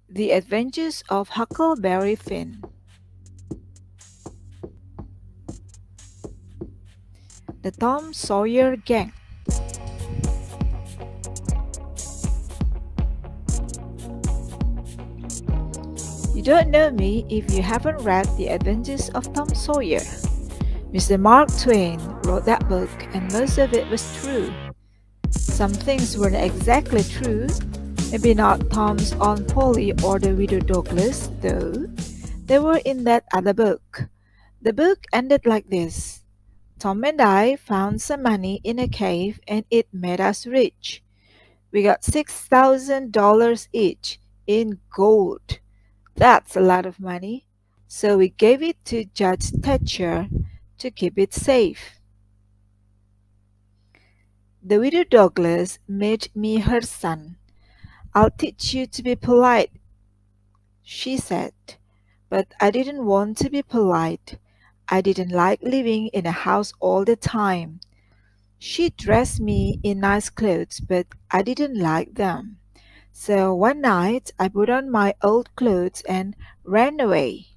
The Adventures of Huckleberry Finn. The Tom Sawyer Gang. You don't know me if you haven't read The Adventures of Tom Sawyer. Mr. Mark Twain wrote that book, and most of it was true. Some things weren't exactly true, maybe not Tom's Aunt Polly or the widow Douglas, though. They were in that other book. The book ended like this. Tom and I found some money in a cave and it made us rich. We got $6,000 each in gold. That's a lot of money. So we gave it to Judge Thatcher to keep it safe. The widow Douglas made me her son. I'll teach you to be polite, she said. But I didn't want to be polite. I didn't like living in a house all the time. She dressed me in nice clothes, but I didn't like them. So one night I put on my old clothes and ran away.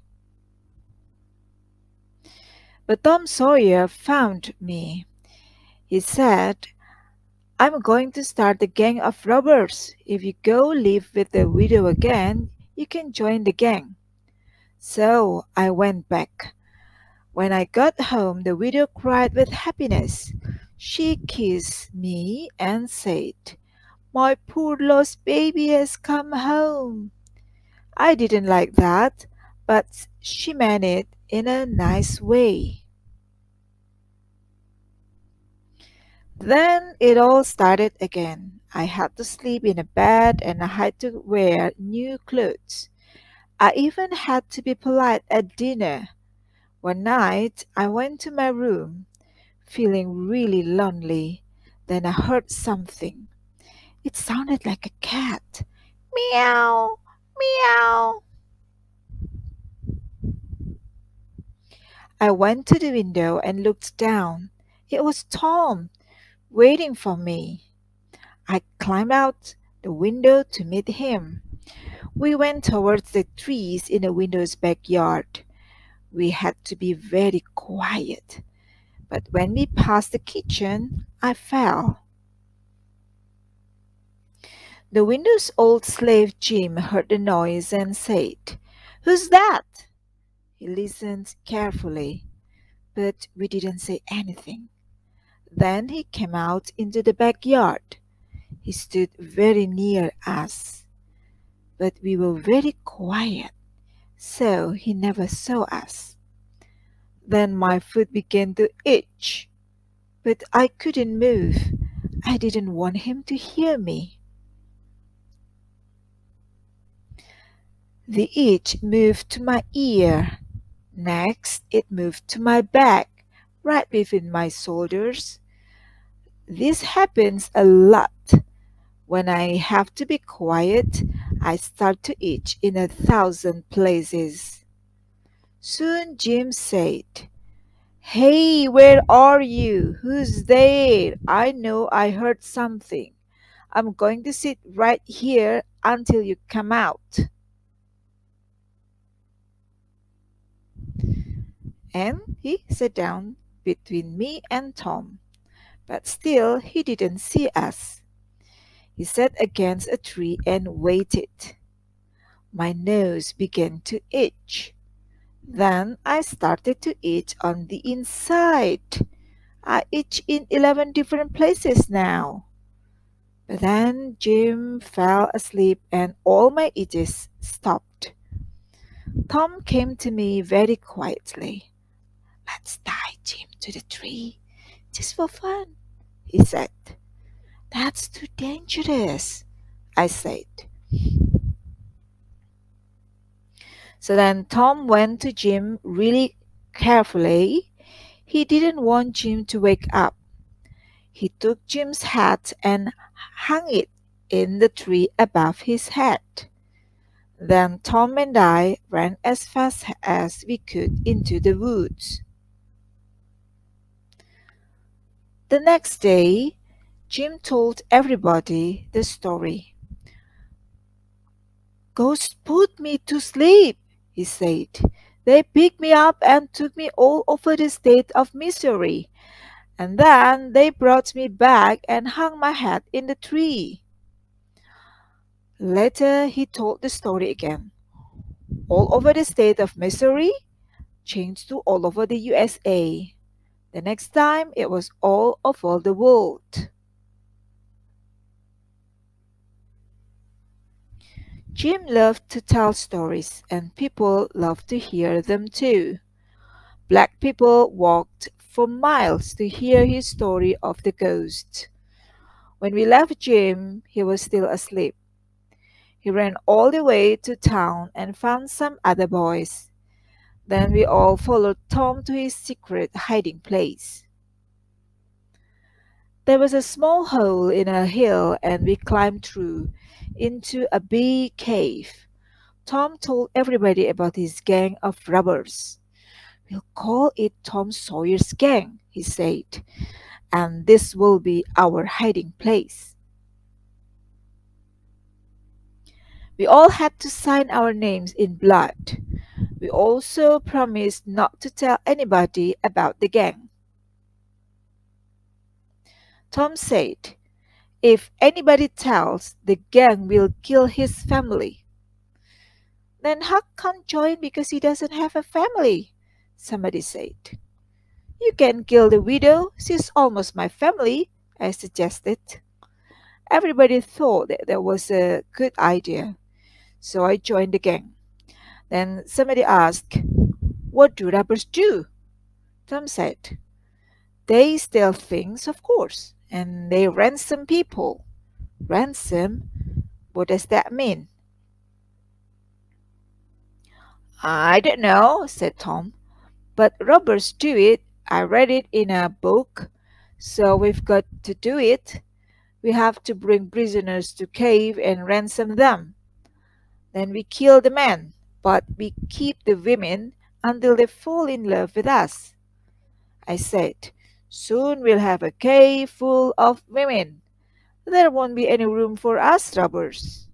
But Tom Sawyer found me. He said, I'm going to start a gang of robbers. If you go live with the widow again, you can join the gang. So I went back. When I got home, the widow cried with happiness. She kissed me and said, My poor lost baby has come home. I didn't like that, but she meant it in a nice way. Then it all started again. I had to sleep in a bed and I had to wear new clothes. I even had to be polite at dinner. One night I went to my room, feeling really lonely. Then I heard something. It sounded like a cat. Meow, meow. I went to the window and looked down. It was Tom, waiting for me. I climbed out the window to meet him. We went towards the trees in the widow's backyard. We had to be very quiet. But when we passed the kitchen, I fell. The widow's old slave Jim heard the noise and said, Who's that? He listened carefully, but we didn't say anything. Then he came out into the backyard. He stood very near us, but we were very quiet, so he never saw us. Then my foot began to itch, but I couldn't move. I didn't want him to hear me. The itch moved to my ear. Next, it moved to my back, right between my shoulders. This happens a lot. When I have to be quiet, I start to itch in 1,000 places. Soon Jim said, Hey, where are you? Who's there? I know I heard something. I'm going to sit right here until you come out. And he sat down between me and Tom. But still he didn't see us. He sat against a tree and waited. My nose began to itch. Then I started to itch on the inside. I itch in 11 different places now. But then Jim fell asleep and all my itches stopped. Tom came to me very quietly. Let's tie Jim to the tree, just for fun, he said. That's too dangerous, I said. So then Tom went to Jim really carefully. He didn't want Jim to wake up. He took Jim's hat and hung it in the tree above his head. Then Tom and I ran as fast as we could into the woods. The next day, Jim told everybody the story. ghosts put me to sleep," he said. "They picked me up and took me all over the state of Missouri, and then they brought me back and hung my head in the tree." Later he told the story again. All over the state of Missouri changed to all over the USA. The next time it was all over the world. Jim loved to tell stories, and people loved to hear them too. Black people walked for miles to hear his story of the ghost. When we left Jim, he was still asleep. He ran all the way to town and found some other boys. Then we all followed Tom to his secret hiding place. There was a small hole in a hill, and we climbed through into a big cave. Tom told everybody about his gang of robbers. "We'll call it Tom Sawyer's Gang," he said, "and this will be our hiding place." We all had to sign our names in blood. We also promised not to tell anybody about the gang. Tom said, "If anybody tells, the gang will kill his family." "Then Huck can't join because he doesn't have a family," somebody said. "You can kill the widow. She's almost my family," I suggested. Everybody thought that was a good idea, so I joined the gang. Then somebody asked, "What do robbers do?" Tom said, "They steal things, of course, and they ransom people." "Ransom? What does that mean?" "I don't know," said Tom, "but robbers do it. I read it in a book, so we've got to do it. We have to bring prisoners to cave and ransom them. Then we kill the men, but we keep the women until they fall in love with us." I said, "Soon we'll have a cave full of women. There won't be any room for us robbers."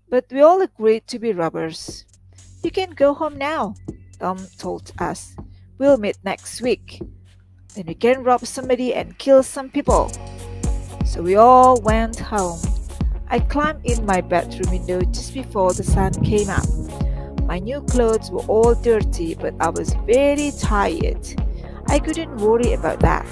But we all agreed to be robbers. "You can go home now," Tom told us. "We'll meet next week. Then we can rob somebody and kill some people." So we all went home. I climbed in my bedroom window just before the sun came up. My new clothes were all dirty, but I was very tired. I couldn't worry about that.